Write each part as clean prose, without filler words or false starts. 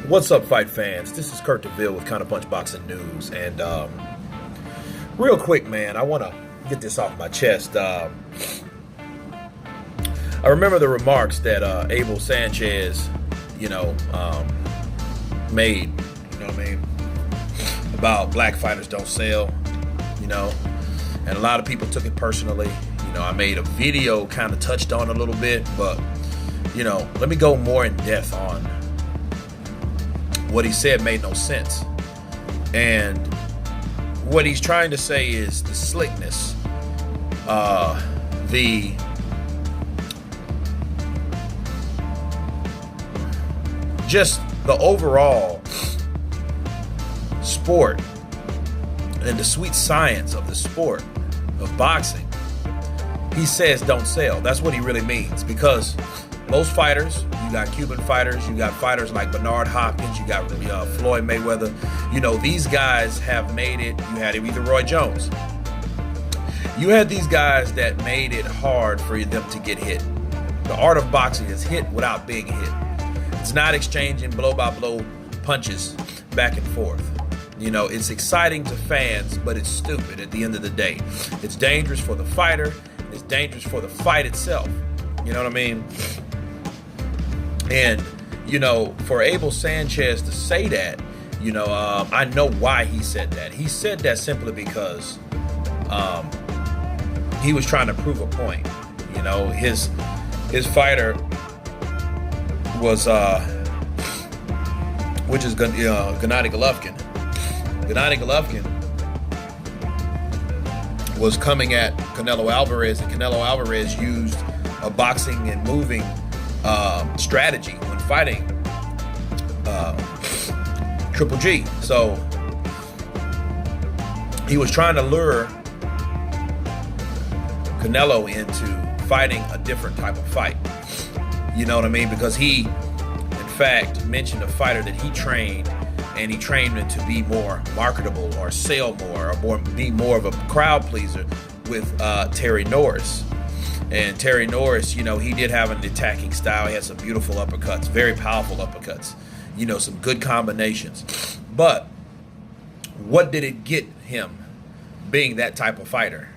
What's up, fight fans? This is Kurt DeVille with Counter Punch Boxing News, and real quick, man, I want to get this off my chest. I remember the remarks that Abel Sanchez, made, about black fighters don't sell, and a lot of people took it personally. I made a video, kind of touched on it a little bit, but let me go more in depth on what he said. Made no sense. And what he's trying to say is the slickness, the overall sport and the sweet science of the sport of boxing. He says don't sell. That's what he really means, because most fighters, you got Cuban fighters, you got fighters like Bernard Hopkins, you got Floyd Mayweather. These guys have made it. You had either Roy Jones. You had these guys that made it hard for them to get hit. The art of boxing is hit without being hit. It's not exchanging blow-by-blow punches back and forth. It's exciting to fans, but it's stupid at the end of the day. It's dangerous for the fighter. It's dangerous for the fight itself. You know what I mean? And, for Abel Sanchez to say that, I know why he said that. He said that simply because he was trying to prove a point. His fighter was, which is Gennady Golovkin. Gennady Golovkin was coming at Canelo Alvarez, and Canelo Alvarez used a boxing and moving strategy when fighting Triple G. So he was trying to lure Canelo into fighting a different type of fight. You know what I mean? Because he, in fact, mentioned a fighter that he trained, and he trained him to be more marketable or sell more or be more of a crowd pleaser with Terry Norris. And Terry Norris, he did have an attacking style. He had some beautiful uppercuts, very powerful uppercuts, some good combinations. But what did it get him being that type of fighter?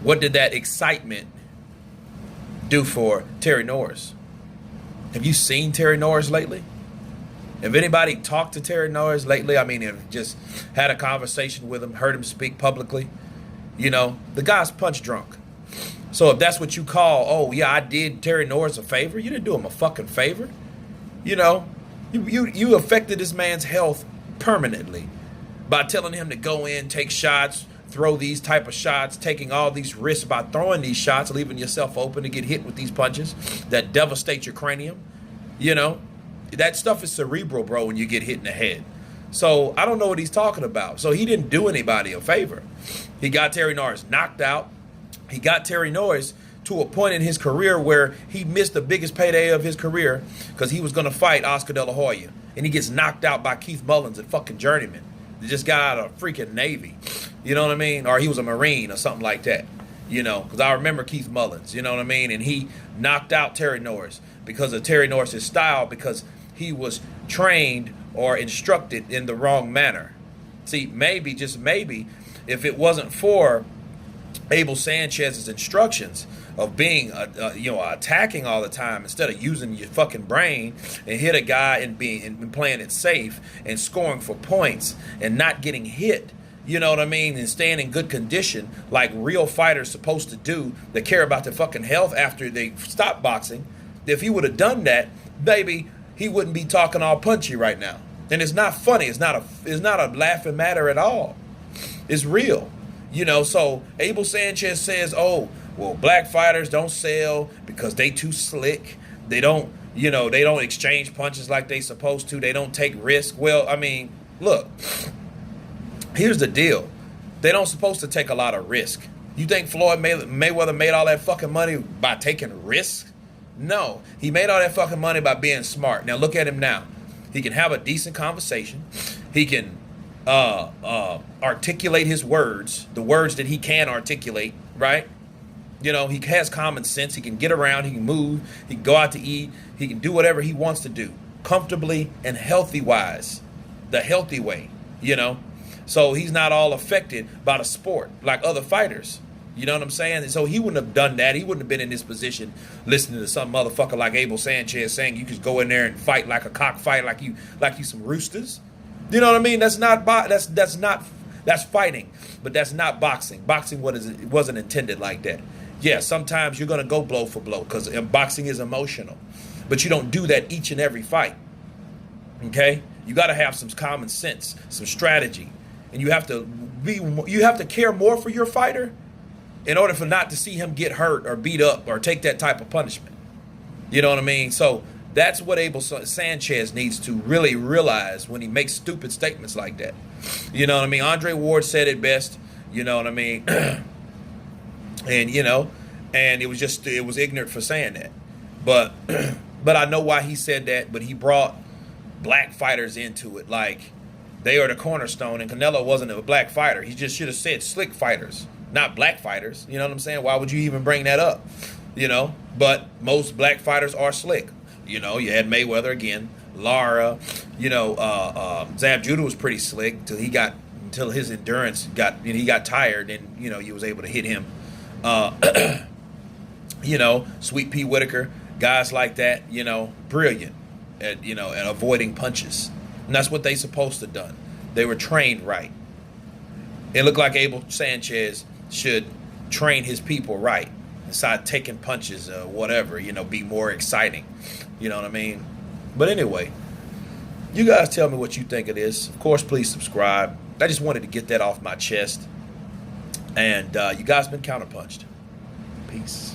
What did that excitement do for Terry Norris? Have you seen Terry Norris lately? Have anybody talked to Terry Norris lately? Have just had a conversation with him, heard him speak publicly? The guy's punch drunk. So if that's what you call, oh yeah, I did Terry Norris a favor, you didn't do him a fucking favor. You affected this man's health permanently by telling him to go in, take shots, throw these type of shots, taking all these risks by throwing these shots, leaving yourself open to get hit with these punches that devastate your cranium. That stuff is cerebral, bro, when you get hit in the head. So I don't know what he's talking about. So he didn't do anybody a favor. He got Terry Norris knocked out. He got Terry Norris to a point in his career where he missed the biggest payday of his career because he was going to fight Oscar De La Hoya. And he gets knocked out by Keith Mullins at fucking Journeyman. He just got out of freaking Navy. You know what I mean? Or he was a Marine or something like that. Because I remember Keith Mullins. You know what I mean? And he knocked out Terry Norris because of Terry Norris' style, because he was trained or instructed in the wrong manner. See, maybe, just maybe, if it wasn't for Abel Sanchez's instructions of being, attacking all the time instead of using your fucking brain and hit a guy and playing it safe and scoring for points and not getting hit, you know what I mean, and staying in good condition like real fighters supposed to do that care about their fucking health after they stop boxing. If he would have done that, baby, he wouldn't be talking all punchy right now. And it's not funny. It's not a laughing matter at all. It's real. So Abel Sanchez says, oh, well, black fighters don't sell because they too slick. They don't exchange punches like they supposed to. They don't take risks. Well, look, here's the deal. They don't supposed to take a lot of risk. You think Floyd Mayweather made all that fucking money by taking risks? No, he made all that fucking money by being smart. Now look at him now. He can have a decent conversation. He can articulate his words, the words that he can articulate, right? You know, he has common sense. He can get around. He can move. He can go out to eat. He can do whatever he wants to do. comfortably and healthy wise, the healthy way, you know. So he's not all affected by the sport like other fighters. You know what I'm saying? And so he wouldn't have done that. He wouldn't have been in this position listening to some motherfucker like Abel Sanchez saying you could go in there and fight like a cockfight, like you some roosters. You know what I mean? That's fighting, but that's not boxing. Boxing wasn't intended like that. Yeah, sometimes you're gonna go blow for blow because boxing is emotional, but you don't do that each and every fight. Okay, you got to have some common sense, some strategy, and you have to care more for your fighter in order for not to see him get hurt or beat up or take that type of punishment. You know what I mean? So that's what Abel Sanchez needs to really realize when he makes stupid statements like that. You know what I mean? Andre Ward said it best. You know what I mean? And it was ignorant for saying that. But I know why he said that. But he brought black fighters into it, like they are the cornerstone. And Canelo wasn't a black fighter. He just should have said slick fighters, not black fighters. You know what I'm saying? Why would you even bring that up? You know, but most black fighters are slick. You know, you had Mayweather again, Lara. You know, Zab Judah was pretty slick until his endurance he got tired, and you was able to hit him. Sweet Pea Whitaker, guys like that. Brilliant at avoiding punches, and that's what they supposed to done. They were trained right. It looked like Abel Sanchez should train his people right. Inside taking punches or whatever, be more exciting. You know what I mean? But anyway, you guys tell me what you think of this. Of course, please subscribe. I just wanted to get that off my chest. And you guys been counterpunched. Peace.